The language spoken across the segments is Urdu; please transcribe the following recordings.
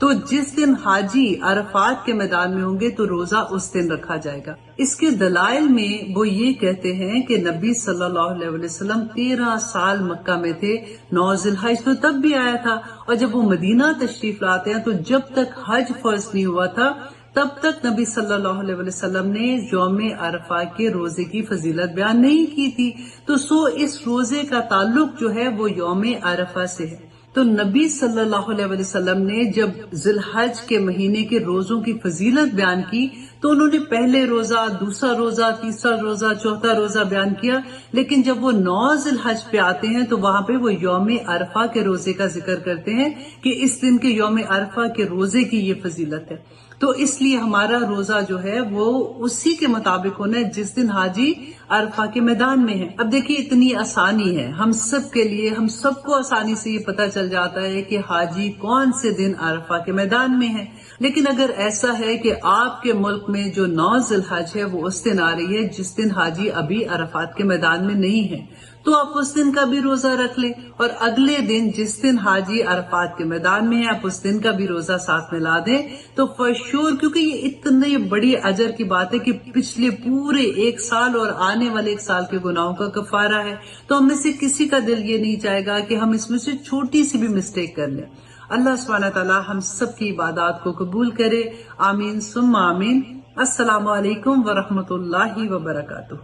تو جس دن حاجی عرفات کے میدان میں ہوں گے تو روزہ اس دن رکھا جائے گا۔ اس کے دلائل میں وہ یہ کہتے ہیں کہ نبی صلی اللہ علیہ وسلم 13 سال مکہ میں تھے، 9 ذی الحج تو تب بھی آیا تھا، اور جب وہ مدینہ تشریف لاتے ہیں تو جب تک حج فرض نہیں ہوا تھا تب تک نبی صلی اللہ علیہ وسلم نے یوم عرفہ کے روزے کی فضیلت بیان نہیں کی تھی، تو اس روزے کا تعلق جو ہے وہ یوم عرفہ سے ہے۔ تو نبی صلی اللہ علیہ وسلم نے جب ذی الحج کے مہینے کے روزوں کی فضیلت بیان کی تو انہوں نے پہلے روزہ، دوسرا روزہ، تیسرا روزہ، چوتھا روزہ بیان کیا، لیکن جب وہ 9 ذی الحج پہ آتے ہیں تو وہاں پہ وہ یوم عرفہ کے روزے کا ذکر کرتے ہیں کہ اس دن کے یوم عرفہ کے روزے کی یہ فضیلت ہے۔ تو اس لیے ہمارا روزہ جو ہے وہ اسی کے مطابق ہونا ہے جس دن حاجی عرفہ کے میدان میں ہے۔ اب دیکھیے اتنی آسانی ہے ہم سب کے لیے، ہم سب کو آسانی سے یہ پتہ چل جاتا ہے کہ حاجی کون سے دن عرفہ کے میدان میں ہے، لیکن اگر ایسا ہے کہ آپ کے ملک میں جو 9 ذی الحج ہے وہ اس دن آ رہی ہے جس دن حاجی ابھی عرفات کے میدان میں نہیں ہے، تو آپ اس دن کا بھی روزہ رکھ لیں، اور اگلے دن جس دن حاجی عرفات کے میدان میں ہے آپ اس دن کا بھی روزہ ساتھ میں لا دیں تو فور شور، کیونکہ یہ اتنی بڑی اجر کی بات ہے کہ پچھلے پورے 1 سال اور آنے والے 1 سال کے گناہوں کا کفارہ ہے، تو ہم میں سے کسی کا دل یہ نہیں چاہے گا کہ ہم اس میں سے چھوٹی سی بھی مسٹیک کر لیں۔ اللہ سبحانہ تعالی ہم سب کی عبادات کو قبول کرے، آمین ثم آمین۔ السلام علیکم ورحمۃ اللہ وبرکاتہ۔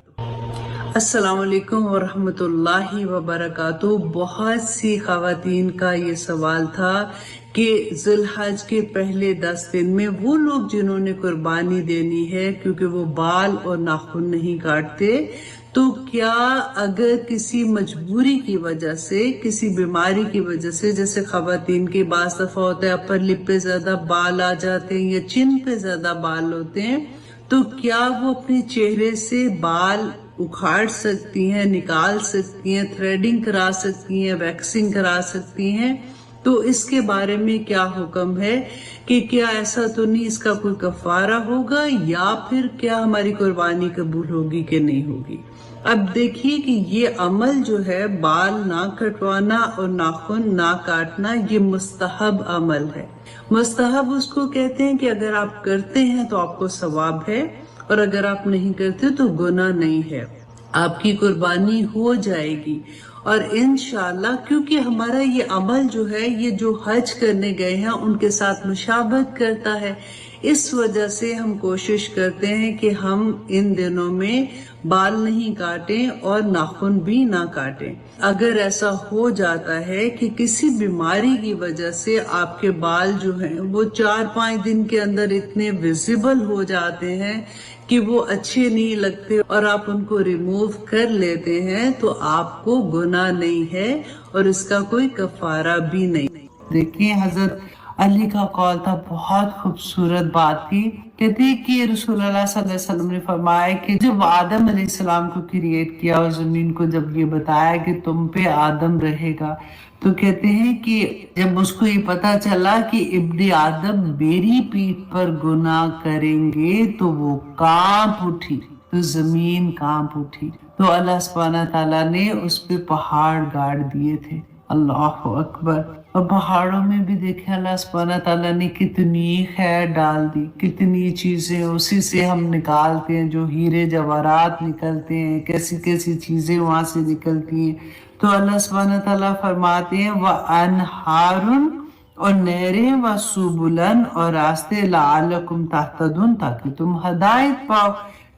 السلام علیکم ورحمۃ اللہ وبرکاتہ۔ بہت سی خواتین کا یہ سوال تھا کہ ذی الحج کے پہلے 10 دن میں وہ لوگ جنہوں نے قربانی دینی ہے کیونکہ وہ بال اور ناخن نہیں کاٹتے، تو کیا اگر کسی مجبوری کی وجہ سے، کسی بیماری کی وجہ سے، جیسے خواتین کے بعض دفعہ ہوتا ہے اپر لپ پہ زیادہ بال آ جاتے ہیں یا چن پہ زیادہ بال ہوتے ہیں، تو کیا وہ اپنے چہرے سے بال اکھاڑ سکتی ہیں، نکال سکتی ہیں، تھریڈنگ کرا سکتی ہیں، ویکسنگ کرا سکتی ہیں؟ تو اس کے بارے میں کیا حکم ہے کہ کیا ایسا تو نہیں اس کا کوئی کفارہ ہوگا، یا پھر کیا ہماری قربانی قبول ہوگی کہ نہیں ہوگی؟ اب دیکھیے کہ یہ عمل جو ہے بال نہ کٹوانا اور ناخن نہ کاٹنا، یہ مستحب عمل ہے۔ مستحب اس کو کہتے ہیں کہ اگر آپ کرتے ہیں تو آپ کو ثواب ہے، اور اگر آپ نہیں کرتے تو گناہ نہیں ہے، آپ کی قربانی ہو جائے گی۔ اور انشاءاللہ کیونکہ ہمارا یہ عمل جو ہے، یہ جو حج کرنے گئے ہیں ان کے ساتھ مشابہت کرتا ہے، اس وجہ سے ہم کوشش کرتے ہیں کہ ہم ان دنوں میں بال نہیں کاٹیں اور ناخن بھی نہ کاٹیں۔ اگر ایسا ہو جاتا ہے کہ کسی بیماری کی وجہ سے آپ کے بال جو ہیں وہ 4-5 دن کے اندر اتنے ویزیبل ہو جاتے ہیں کہ وہ اچھے نہیں لگتے اور آپ ان کو ریموو کر لیتے ہیں، تو آپ کو گناہ نہیں ہے اور اس کا کوئی کفارہ بھی نہیں۔ دیکھیں حضرت علی کا قول تھا، بہت خوبصورت بات تھی، کہتے ہیں کہ رسول اللہ صلی اللہ علیہ وسلم نے فرمایا کہ جب آدم علیہ السلام کو کریٹ کیا اور زمین کو جب یہ بتایا کہ تم پہ آدم رہے گا، تو کہتے ہیں کہ جب اس کو یہ پتا چلا کہ ابن آدم میری پیٹھ پر گناہ کریں گے تو وہ کانپ اٹھی، تو زمین کانپ اٹھی، تو اللہ سبحانہ تعالیٰ نے اس پہ پہاڑ گاڑ دیے تھے۔ اللہ اکبر۔ اور پہاڑوں میں بھی دیکھیں اللہ سبحانہ تعالیٰ نے کتنی خیر ڈال دی، کتنی چیزیں اسی سے ہم نکالتے ہیں، جو ہیرے جواہرات نکلتے ہیں، کیسی کیسی چیزیں وہاں سے نکلتی ہیں۔ تو اللہ سبحانہ تعالیٰ فرماتے ہیں وَأَنْهَارٌ، اور نہریں، وَسُبُلًا، اور راستے، لَعَلَّكُمْ تَهْتَدُونَ، تاکہ تم ہدایت پاؤ،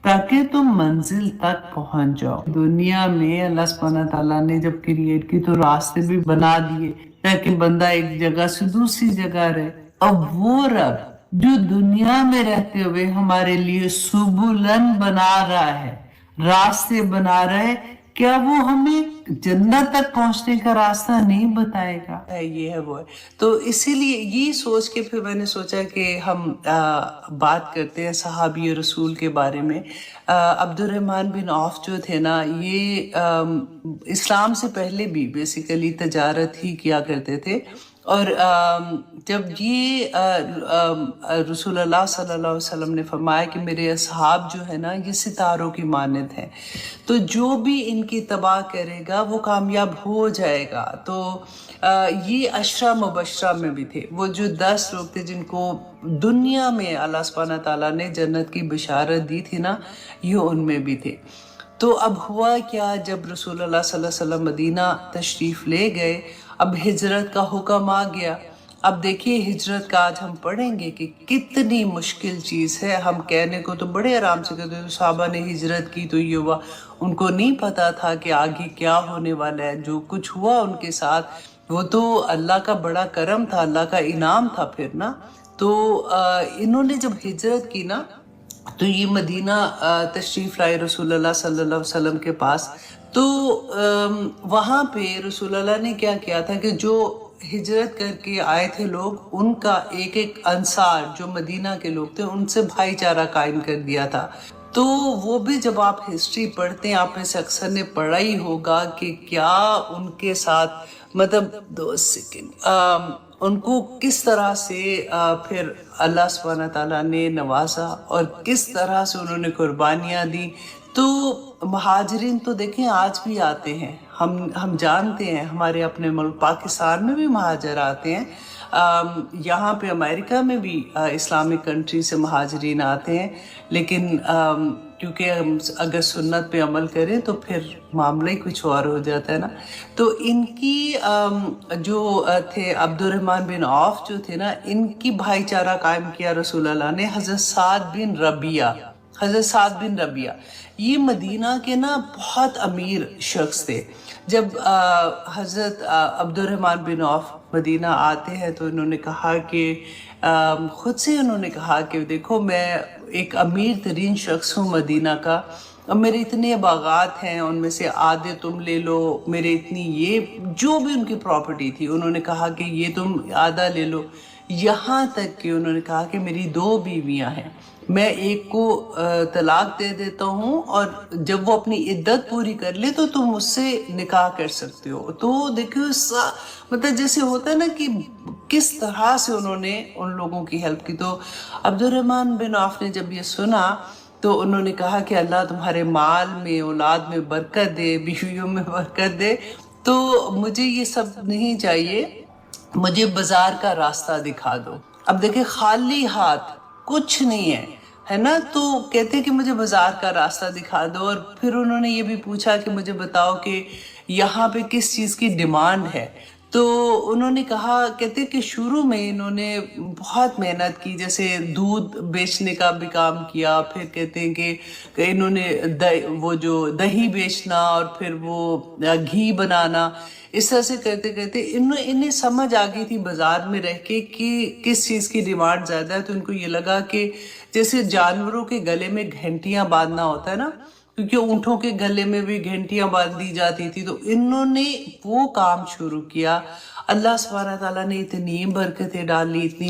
تاکہ تم منزل تک پہنچ جاؤ۔ دنیا میں اللہ سبحانہ تعالیٰ نے جب کریٹ کی تو راستے بھی بنا دیے تاکہ بندہ ایک جگہ سے دوسری جگہ رہے، اور وہ رب جو دنیا میں رہتے ہوئے ہمارے لیے سبلن بنا رہا ہے، راستے بنا رہا ہے، کیا وہ ہمیں جنت تک پہنچنے کا راستہ نہیں بتائے گا؟ یہ ہے وہ ہے۔ تو اسی لیے یہ سوچ کے پھر میں نے سوچا کہ ہم بات کرتے ہیں صحابی رسول کے بارے میں۔ عبد الرحمن بن عوف جو تھے نا، یہ اسلام سے پہلے بھی بیسیکلی تجارت ہی کیا کرتے تھے، اور جب یہ رسول اللہ صلی اللہ علیہ وسلم نے فرمایا کہ میرے اصحاب جو ہے نا یہ ستاروں کی مانند ہیں، تو جو بھی ان کی تباہ کرے گا وہ کامیاب ہو جائے گا. تو یہ عشرہ مبشرہ میں بھی تھے، وہ جو 10 لوگ تھے جن کو دنیا میں اللہ سبحانہ تعالیٰ نے جنت کی بشارت دی تھی نا، یہ ان میں بھی تھے. تو اب ہوا کیا، جب رسول اللہ صلی اللہ علیہ وسلم مدینہ تشریف لے گئے، اب ہجرت کا حکم آ گیا. اب دیکھیے ہجرت کا آج ہم پڑھیں گے کہ کتنی مشکل چیز ہے. ہم کہنے کو تو بڑے آرام سے کہتے ہیں صحابہ نے ہجرت کی تو یہ ہوا، ان کو نہیں پتا تھا کہ آگے کیا ہونے والا ہے. جو کچھ ہوا ان کے ساتھ وہ تو اللہ کا بڑا کرم تھا، اللہ کا انعام تھا پھر نا. تو انہوں نے جب ہجرت کی نا تو یہ مدینہ تشریف لائے رسول اللہ صلی اللہ علیہ وسلم کے پاس. تو وہاں پہ رسول اللہ نے کیا کیا تھا کہ جو ہجرت کر کے آئے تھے لوگ، ان کا ایک ایک انصار جو مدینہ کے لوگ تھے ان سے بھائی چارہ قائم کر دیا تھا. تو وہ بھی جب آپ ہسٹری پڑھتے ہیں، آپ میں سے اکثر نے پڑھا ہی ہوگا کہ کیا ان کے ساتھ مطلب 2 سیکنڈ ان کو کس طرح سے پھر اللہ سبحانہ تعالیٰ نے نوازا اور کس طرح سے انہوں نے قربانیاں دی. تو مہاجرین تو دیکھیں آج بھی آتے ہیں، ہم جانتے ہیں ہمارے اپنے ملک پاکستان میں بھی مہاجر آتے ہیں، یہاں پہ امریکہ میں بھی اسلامک کنٹری سے مہاجرین آتے ہیں. لیکن کیونکہ اگر سنت پہ عمل کریں تو پھر معاملہ ہی کچھ اور ہو جاتا ہے نا. تو ان کی جو تھے عبد الرحمن بن عوف جو تھے نا، ان کی بھائی چارہ قائم کیا رسول اللہ نے. حضرت سعد بن ربیعہ یہ مدینہ کے نا بہت امیر شخص تھے. جب حضرت عبد الرحمن بن عوف مدینہ آتے ہیں تو انہوں نے کہا کہ خود سے انہوں نے کہا کہ دیکھو میں ایک امیر ترین شخص ہوں مدینہ کا، میرے اتنے باغات ہیں، ان میں سے آدھے تم لے لو، میرے اتنی یہ جو بھی ان کی پراپرٹی تھی انہوں نے کہا کہ یہ تم آدھا لے لو. یہاں تک کہ انہوں نے کہا کہ میری 2 بیویاں ہیں، میں ایک کو طلاق دے دیتا ہوں اور جب وہ اپنی عدت پوری کر لے تو تم اس سے نکاح کر سکتے ہو. تو دیکھو مطلب جیسے ہوتا ہے نا کہ کس طرح سے انہوں نے ان لوگوں کی ہیلپ کی. تو عبد الرحمن بن عوف نے جب یہ سنا تو انہوں نے کہا کہ اللہ تمہارے مال میں، اولاد میں برکت دے، بیویوں میں برکت دے. تو مجھے یہ سب نہیں چاہیے، مجھے بازار کا راستہ دکھا دو. اب دیکھیں خالی ہاتھ کچھ نہیں ہے نا. تو کہتے کہ مجھے بازار کا راستہ دکھا دو. اور پھر انہوں نے یہ بھی پوچھا کہ مجھے بتاؤ کہ یہاں پہ کس چیز کی ڈیمانڈ ہے. تو انہوں نے کہا، کہتے کہ شروع میں انہوں نے بہت محنت کی، جیسے دودھ بیچنے کا بھی کام کیا، پھر کہتے ہیں کہ انہوں نے وہ جو دہی بیچنا اور پھر وہ گھی بنانا، اس طرح سے کرتے کرتے انہیں سمجھ آ گئی تھی بازار میں رہ کے کہ کس چیز کی ڈیمانڈ زیادہ ہے. تو ان کو یہ لگا کہ جیسے جانوروں کے گلے میں گھنٹیاں باندھنا ہوتا ہے نا، کیونکہ اونٹوں کے گلے میں بھی گھنٹیاں باندھ دی جاتی تھی، تو انہوں نے وہ کام شروع کیا. اللہ سبحانہ تعالیٰ نے اتنی برکتیں ڈالی، اتنی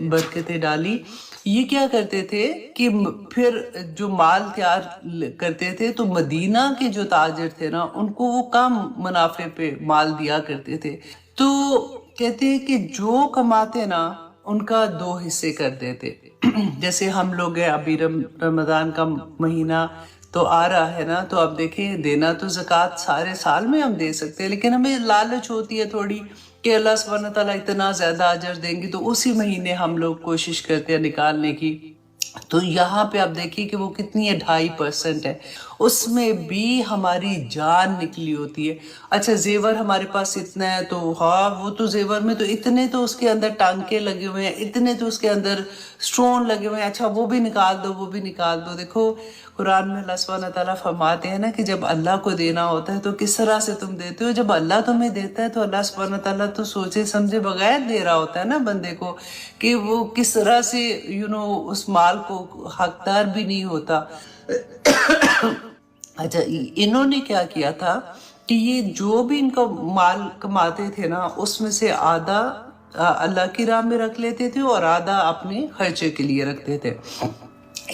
برکتیں ڈالی. یہ کیا کرتے تھے کہ پھر جو مال تیار کرتے تھے تو مدینہ کے جو تاجر تھے نا ان کو وہ کم منافع پہ مال دیا کرتے تھے. تو کہتے ہیں کہ جو کماتے نا ان کا 2 حصے کر دیتے. جیسے ہم لوگ ہیں، ابھی رمضان کا مہینہ تو آ رہا ہے نا، تو اب دیکھیں دینا تو زکوٰۃ سارے سال میں ہم دے سکتے ہیں، لیکن ہمیں لالچ ہوتی ہے تھوڑی کہ اللہ سبحانہ تعالیٰ اتنا زیادہ اجر دیں گے، تو اسی مہینے ہم لوگ کوشش کرتے ہیں نکالنے کی. تو یہاں پہ آپ دیکھیے کہ وہ کتنی ہے، 2.5% ہے. اس میں بھی ہماری جان نکلی ہوتی ہے. اچھا زیور ہمارے پاس اتنا ہے تو ہاں وہ تو زیور میں تو اتنے تو اس کے اندر ٹانکے لگے ہوئے ہیں، اتنے تو اس کے اندر سٹون لگے ہوئے ہیں، اچھا وہ بھی نکال دو، وہ بھی نکال دو. دیکھو قرآن میں اللہ سبحانہ تعالیٰ فرماتے ہیں نا کہ جب اللہ کو دینا ہوتا ہے تو کس طرح سے تم دیتے ہو. جب اللہ تمہیں دیتا ہے تو اللہ سبحانہ تعالیٰ تو سوچے سمجھے بغیر دے رہا ہوتا ہے نا بندے کو، کہ وہ کس طرح سے اس مال کو حقدار بھی نہیں ہوتا. اچھا انہوں نے کیا کیا تھا کہ یہ جو بھی ان کا مال کماتے تھے نا اس میں سے آدھا اللہ کی راہ میں رکھ لیتے تھے اور آدھا اپنے خرچے کے لیے رکھتے تھے.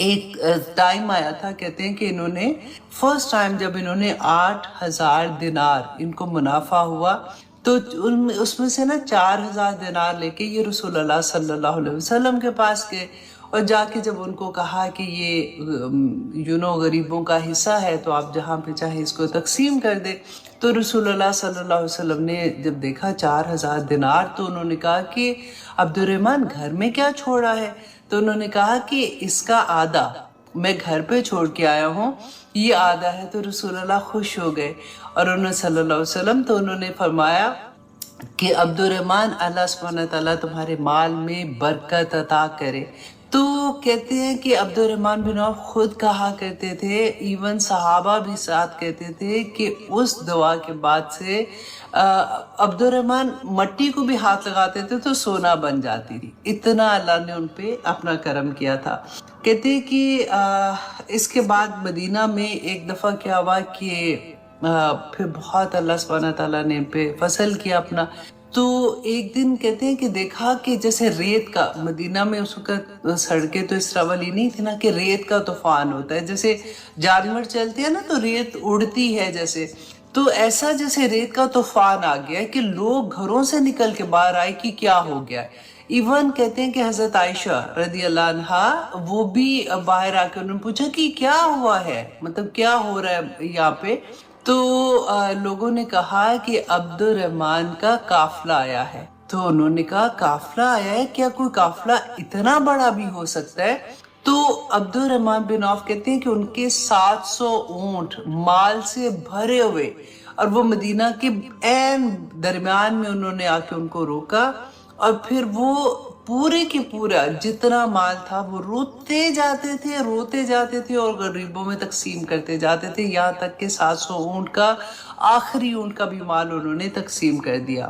ایک ٹائم آیا تھا، کہتے ہیں کہ انہوں نے فرسٹ ٹائم جب انہوں نے 8,000 دینار ان کو منافع ہوا تو اس میں سے نا 4000 دینار لے کے یہ رسول اللہ صلی اللہ علیہ وسلم کے پاس گئے، اور جا کے جب ان کو کہا کہ یہ غریبوں کا حصہ ہے تو آپ جہاں پہ چاہے اس کو تقسیم کر دے، تو رسول اللہ صلی اللہ علیہ وسلم نے جب دیکھا 4000 دینار تو انہوں نے کہا کہ عبد الرحمن گھر میں کیا چھوڑا ہے؟ تو انہوں نے کہا کہ اس کا آدھا میں گھر پہ چھوڑ کے آیا ہوں، یہ آدھا ہے۔ تو رسول اللہ خوش ہو گئے، اور انہوں صلی اللہ علیہ وسلم تو انہوں نے فرمایا کہ عبد الرحمن اللہ سبحانہ تعالیٰ تمہارے مال میں برکت عطا کرے۔ تو کہتے ہیں کہ عبد الرحمن بن عوف خود کہا کرتے تھے، ایون صحابہ بھی ساتھ کہتے تھے کہ اس دعا کے بعد سے عبد الرحمن مٹی کو بھی ہاتھ لگاتے تھے تو سونا بن جاتی تھی، اتنا اللہ نے ان پہ اپنا کرم کیا تھا۔ کہتے ہیں کہ اس کے بعد مدینہ میں ایک دفعہ کیا ہوا کہ پھر بہت اللہ سبحانہ تعالیٰ نے ان پہ فضل کیا اپنا۔ تو ایک دن کہتے ہیں کہ دیکھا کہ جیسے ریت کا، مدینہ میں اس وقت سڑکیں تو اس طرح والی نہیں تھی نا کہ ریت کا طوفان ہوتا ہے، جیسے جانور چلتے ہیں نا تو ریت اڑتی ہے جیسے، تو ایسا جیسے ریت کا طوفان آ گیا کہ لوگ گھروں سے نکل کے باہر آئے کہ کیا ہو گیا ہے۔ ایون کہتے ہیں کہ حضرت عائشہ رضی اللہ عنہا وہ بھی باہر آ کے انہوں نے پوچھا کہ کیا ہوا ہے، مطلب کیا ہو رہا ہے یہاں پہ؟ تو لوگوں نے کہا کہ عبد الرحمن کا قافلہ آیا ہے۔ تو انہوں نے کہا قافلہ آیا ہے؟ کیا کوئی قافلہ اتنا بڑا بھی ہو سکتا ہے؟ تو عبد الرحمن بن عوف کہتے ہیں کہ ان کے 700 اونٹ مال سے بھرے ہوئے، اور وہ مدینہ کے عین درمیان میں انہوں نے آ کے ان کو روکا، اور پھر وہ پورے کے پورا جتنا مال تھا وہ روتے جاتے تھے اور غریبوں میں تقسیم کرتے جاتے تھے، یہاں تک کہ 700 اونٹ کا آخری اونٹ کا بھی مال انہوں نے تقسیم کر دیا۔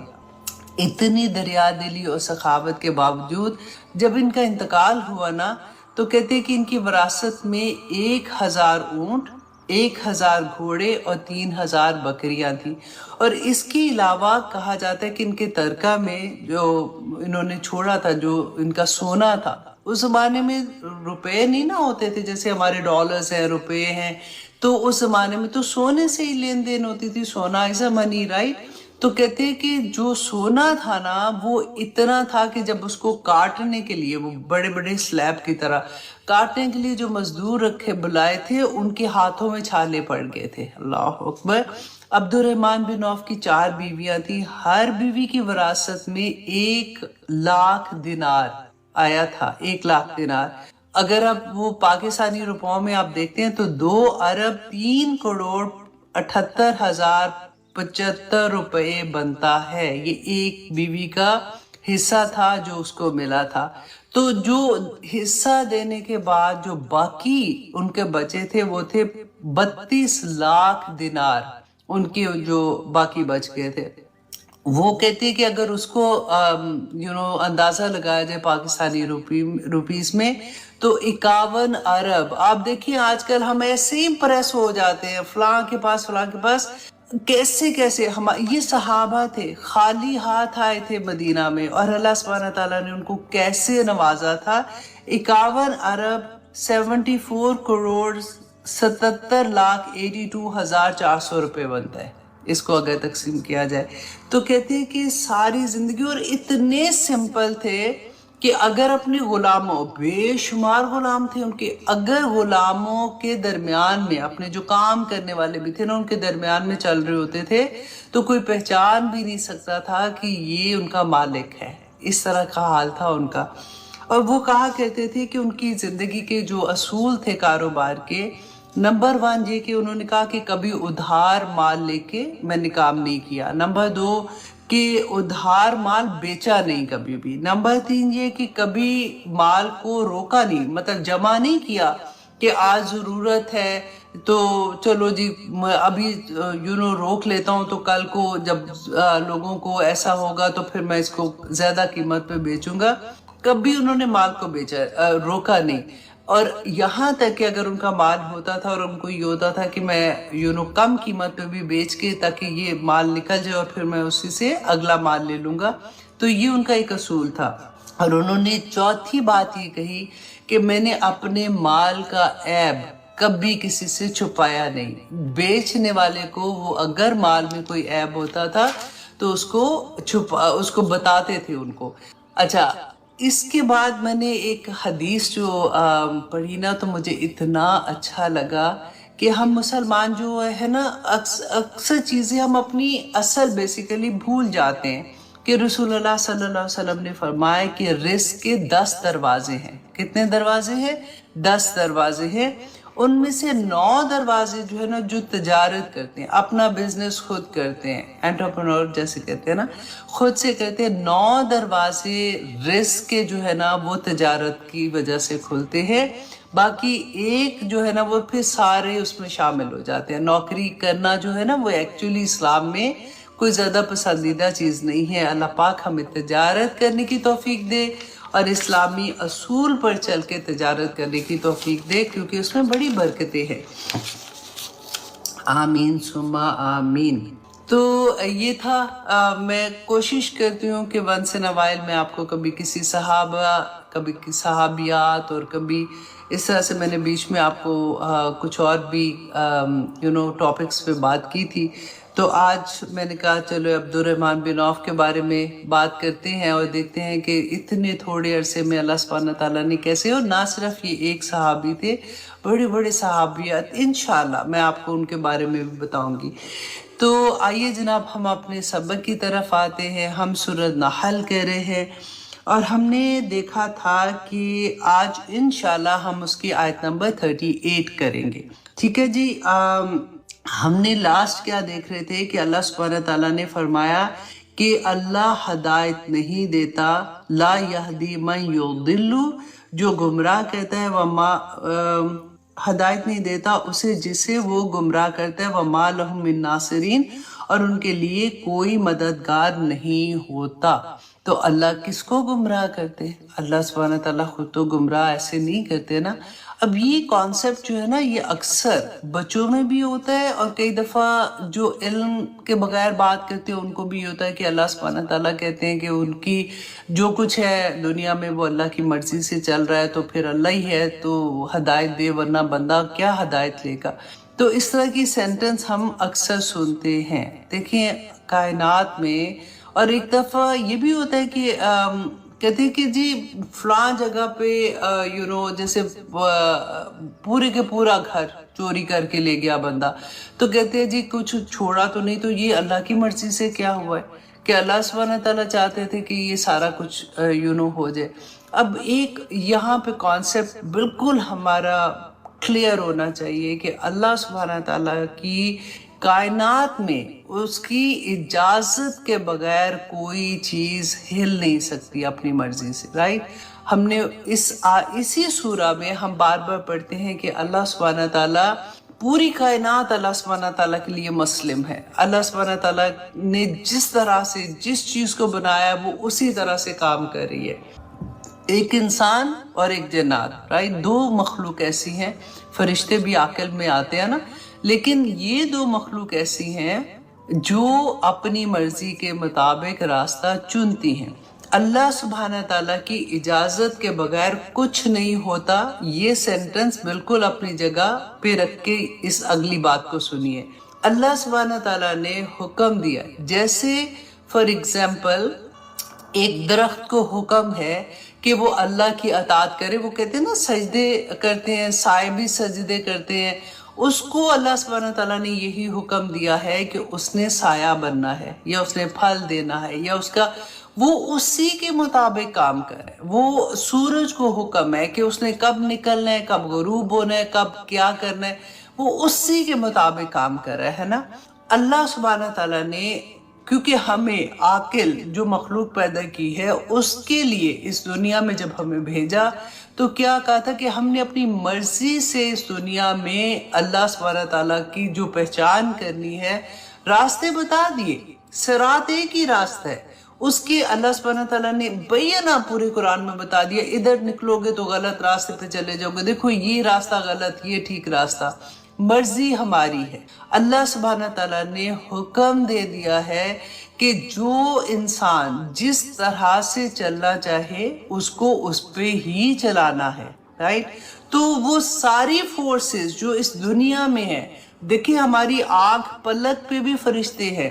اتنی دریا دلی اور سخاوت کے باوجود جب ان کا انتقال ہوا نا تو کہتے ہیں کہ ان کی وراثت میں 1000 اونٹ، 1000 گھوڑے اور 3000 بکریاں تھیں، اور اس کے علاوہ کہا جاتا ہے کہ ان کے ترکہ میں جو انہوں نے چھوڑا تھا، جو ان کا سونا تھا، اس زمانے میں روپے نہیں نہ ہوتے تھے جیسے ہمارے ڈالرز ہیں، روپے ہیں، تو اس زمانے میں تو سونے سے ہی لین دین ہوتی تھی، سونا از اے منی، رائٹ؟ تو کہتے ہیں کہ جو سونا تھا نا وہ اتنا تھا کہ جب اس کو کاٹنے کے لیے، وہ بڑے بڑے سلیب کی طرح کاٹنے کے لیے جو مزدور بلائے تھے ان کے ہاتھوں میں چھالے پڑ گئے تھے۔ اللہ اکبر۔ عبد الرحمن بن عوف کی 4 بیویاں تھیں، ہر بیوی کی وراثت میں 1,00,000 دینار آیا تھا، 1,00,000 دینار۔ اگر آپ وہ پاکستانی روپوں میں آپ دیکھتے ہیں تو 2,03,78,075 روپے بنتا ہے، یہ ایک بیوی کا حصہ تھا جو اس کو ملا تھا۔ تو جو حصہ دینے کے بعد جو باقی ان کے بچے تھے وہ تھے 32,00,000 دینار، ان کے جو باقی بچ گئے تھے۔ وہ کہتے ہیں کہ اگر اس کو اندازہ لگایا جائے پاکستانی روپیز میں تو 51 ارب۔ آپ دیکھیں آج کل ہم ایسے ہی پریس ہو جاتے ہیں، فلاں کے پاس کیسے یہ صحابہ تھے، خالی ہاتھ آئے تھے مدینہ میں، اور اللہ سبحانہ تعالیٰ نے ان کو کیسے نوازا تھا۔ 51 ارب 74 کروڑ 77,82,400 روپے بنتا ہے اس کو اگر تقسیم کیا جائے۔ تو کہتے ہیں کہ ساری زندگی، اور اتنے سمپل تھے کہ اگر اپنے غلاموں، بے شمار غلام تھے ان کے، اگر غلاموں کے درمیان میں اپنے جو کام کرنے والے بھی تھے نا ان کے درمیان میں چل رہے ہوتے تھے تو کوئی پہچان بھی نہیں سکتا تھا کہ یہ ان کا مالک ہے، اس طرح کا حال تھا ان کا۔ اور وہ کہا کرتے تھے کہ ان کی زندگی کے جو اصول تھے کاروبار کے، نمبر 1 یہ کہ انہوں نے کہا کہ کبھی ادھار مال لے کے میں نے کام نہیں کیا، نمبر 2 کہ ادھار مال بیچا نہیں کبھی بھی، نمبر 3 یہ کہ کبھی مال کو روکا نہیں، مطلب جمع نہیں کیا کہ آج ضرورت ہے تو چلو جی ابھی روک لیتا ہوں تو کل کو جب لوگوں کو ایسا ہوگا تو پھر میں اس کو زیادہ قیمت پہ بیچوں گا۔ کبھی انہوں نے مال کو روکا نہیں، اور یہاں تک کہ اگر ان کا مال ہوتا تھا اور ان کو یہ ہوتا تھا کہ میں کم قیمت پہ بھی بیچ کے تاکہ یہ مال نکل جائے اور پھر میں اسی سے اگلا مال لے لوں گا، تو یہ ان کا ایک اصول تھا۔ اور انہوں نے چوتھی بات یہ کہی کہ میں نے اپنے مال کا عیب کبھی کسی سے چھپایا نہیں۔ بیچنے والے کو وہ اگر مال میں کوئی عیب ہوتا تھا تو اس کو بتاتے تھے ان کو. اچھا اس کے بعد میں نے ایک حدیث جو پڑھی نا تو مجھے اتنا اچھا لگا کہ ہم مسلمان جو ہے نا اکثر چیزیں ہم اپنی اصل بیسیکلی بھول جاتے ہیں کہ رسول اللہ صلی اللہ علیہ وسلم نے فرمایا کہ رزق کے 10 دروازے ہیں. کتنے دروازے ہیں؟ 10 دروازے ہیں. ان میں سے 9 دروازے جو ہے نا جو تجارت کرتے ہیں, اپنا بزنس خود کرتے ہیں, انٹرپرنور جیسے کہتے ہیں نا, خود سے کرتے ہیں. 9 دروازے رزق کے جو ہے نا وہ تجارت کی وجہ سے کھلتے ہیں. باقی ایک جو ہے نا وہ پھر سارے اس میں شامل ہو جاتے ہیں. نوکری کرنا جو ہے نا وہ ایکچولی اسلام میں کوئی زیادہ پسندیدہ چیز نہیں ہے. اللہ پاک ہمیں تجارت کرنے کی توفیق دے اور اسلامی اصول پر چل کے تجارت کرنے کی توفیق دے, کیونکہ اس میں بڑی برکتیں ہیں. آمین ثم آمین. تو یہ تھا. میں کوشش کرتی ہوں کہ ونس ان وائل میں آپ کو کبھی کسی صحابہ, کبھی صحابیات, اور کبھی اس طرح سے میں نے بیچ میں آپ کو کچھ اور بھی ٹاپکس پہ بات کی تھی. تو آج میں نے کہا چلو عبد الرحمن بن عوف کے بارے میں بات کرتے ہیں اور دیکھتے ہیں کہ اتنے تھوڑے عرصے میں اللہ سبحانہ تعالیٰ نے کیسے, اور نہ صرف یہ ایک صحابی تھے, بڑے بڑے صحابیات, انشاءاللہ میں آپ کو ان کے بارے میں بھی بتاؤں گی. تو آئیے جناب ہم اپنے سبق کی طرف آتے ہیں. ہم سورۃ نحل کہہ رہے ہیں اور ہم نے دیکھا تھا کہ آج انشاءاللہ ہم اس کی آیت نمبر 38 کریں گے. ٹھیک ہے جی. ہم نے لاسٹ کیا دیکھ رہے تھے کہ اللہ سبحانہ تعالیٰ نے فرمایا کہ اللہ ہدایت نہیں دیتا, لا یہدی من یضل, جو گمراہ کرتا ہے, وما ہدایت نہیں دیتا اسے جسے وہ گمراہ کرتا ہے, وما لہم من ناصرین, اور ان کے لیے کوئی مددگار نہیں ہوتا. تو اللہ کس کو گمراہ کرتے ہیں؟ اللہ سبحانہ تعالیٰ خود تو گمراہ ایسے نہیں کرتے نا. اب یہ کانسیپٹ جو ہے نا یہ اکثر بچوں میں بھی ہوتا ہے, اور کئی دفعہ جو علم کے بغیر بات کرتے ہیں ان کو بھی ہوتا ہے کہ اللہ سبحانہ تعالیٰ کہتے ہیں کہ ان کی جو کچھ ہے دنیا میں وہ اللہ کی مرضی سے چل رہا ہے, تو پھر اللہ ہی ہے تو ہدایت دے, ورنہ بندہ کیا ہدایت لے گا. تو اس طرح کی سینٹنس ہم اکثر سنتے ہیں. دیکھیں کائنات میں, اور ایک دفعہ یہ بھی ہوتا ہے کہ کہتے ہیں کہ جی فلاں جگہ پہ جیسے پورے کے پورا گھر چوری کر کے لے گیا بندہ, تو کہتے ہیں جی کچھ چھوڑا تو نہیں, تو یہ اللہ کی مرضی سے کیا ہوا ہے کہ اللہ سبحانہ تعالیٰ چاہتے تھے کہ یہ سارا کچھ ہو جائے. اب ایک یہاں پہ کانسیپٹ بالکل ہمارا کلیئر ہونا چاہیے کہ اللہ سبحانہ تعالیٰ کی کائنات میں اس کی اجازت کے بغیر کوئی چیز ہل نہیں سکتی اپنی مرضی سے. رائٹ. ہم نے اسی سورہ میں ہم بار بار پڑھتے ہیں کہ اللہ سبحانہ تعالیٰ, پوری کائنات اللہ سبحانہ تعالیٰ کے لیے مسلم ہے. اللہ سبحانہ تعالیٰ نے جس طرح سے جس چیز کو بنایا وہ اسی طرح سے کام کر رہی ہے. ایک انسان اور ایک جنات, رائٹ, 2 مخلوق ایسی ہیں. فرشتے بھی عقل میں آتے ہیں نا, لیکن یہ 2 مخلوق ایسی ہیں جو اپنی مرضی کے مطابق راستہ چنتی ہیں. اللہ سبحانہ تعالیٰ کی اجازت کے بغیر کچھ نہیں ہوتا. یہ سینٹنس بالکل اپنی جگہ پہ رکھ کے اس اگلی بات کو سنیے. اللہ سبحانہ تعالیٰ نے حکم دیا, جیسے فار ایگزامپل ایک درخت کو حکم ہے کہ وہ اللہ کی اطاعت کرے. وہ کہتے ہیں نا سجدے کرتے ہیں, سائے بھی سجدے کرتے ہیں. اس کو اللہ سبحانہ تعالیٰ نے یہی حکم دیا ہے کہ اس نے سایہ بننا ہے, یا اس نے پھل دینا ہے, یا اس کا وہ اسی کے مطابق کام کرے. وہ سورج کو حکم ہے کہ اس نے کب نکلنا ہے, کب غروب ہونا ہے, کب کیا کرنا ہے, وہ اسی کے مطابق کام کر رہا ہے نا. اللہ سبحانہ تعالیٰ نے کیونکہ ہمیں عاقل جو مخلوق پیدا کی ہے اس کے لیے اس دنیا میں جب ہمیں بھیجا تو کیا کہا تھا کہ ہم نے اپنی مرضی سے اس دنیا میں اللہ سبحانہ تعالیٰ کی جو پہچان کرنی ہے راستے بتا دیے. صراط ایک ہی راستہ ہے, اس کے اللہ سبحانہ تعالیٰ نے بیانہ پورے قرآن میں بتا دیا. ادھر نکلو گے تو غلط راستے پہ چلے جاؤ گے, دیکھو یہ راستہ غلط, یہ ٹھیک راستہ. مرضی ہماری ہے. اللہ سبحانہ تعالیٰ نے حکم دے دیا ہے کہ جو انسان جس طرح سے چلنا چاہے اس کو اس پہ ہی چلانا ہے. رائٹ. تو وہ ساری فورسز جو اس دنیا میں ہیں, دیکھیں ہماری آنکھ پلک پہ بھی فرشتے ہیں,